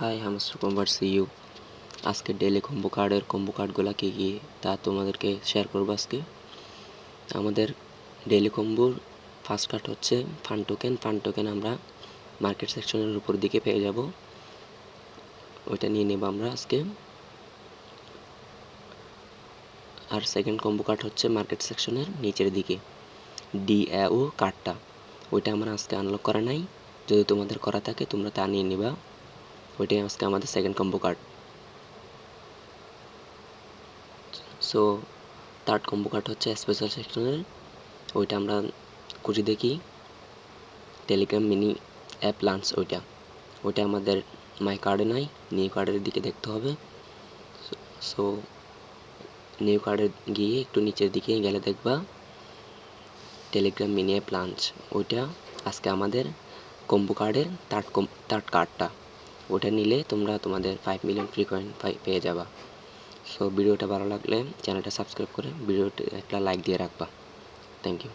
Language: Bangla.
High Hamster Kombat you. আজকে ডেইলি কম্বো কার্ডগুলো কী কী তা তোমাদেরকে শেয়ার করবো আজকে। আমাদের ডেইলি কম্বোর ফার্স্ট কার্ড হচ্ছে ফান টোকেন আমরা মার্কেট সেকশনের উপর দিকে পেয়ে যাব, ওইটা নিয়ে নেব আমরা আজকে। আর সেকেন্ড কম্বো কার্ড হচ্ছে মার্কেট সেকশনের নিচের দিকে DAO কার্ডটা, ওইটা আমরা আজকে আনলক করা নাই, যদি তোমাদের করা থাকে তোমরা তা নিয়ে নিবা। ওইটাই আজকে আমাদের second combo card. So third combo card হচ্ছে স্পেশাল সেকশনের, ওইটা আমরা খুঁজে দেখি টেলিগ্রাম মিনি অ্যাপ লাঞ্চ, ওইটা আমাদের মাই কার্ডে নাই, নিউ কার্ডের দিকে দেখতে হবে। সো নিউ কার্ডে গিয়ে একটু নিচের দিকে গেলে দেখবা টেলিগ্রাম মিনি অ্যাপ লাঞ্চ, ওইটা আজকে আমাদের কম্বো কার্ডের থার্ড কার্ডটা। ওটা নিলে তোমরা তোমাদের 5 মিলিয়ন ফ্রি কয়েন পেয়ে যাবা। সো ভিডিওটা ভালো লাগলে চ্যানেলটা সাবস্ক্রাইব করে ভিডিওতে একটা লাইক দিয়ে রাখবা। Thank you.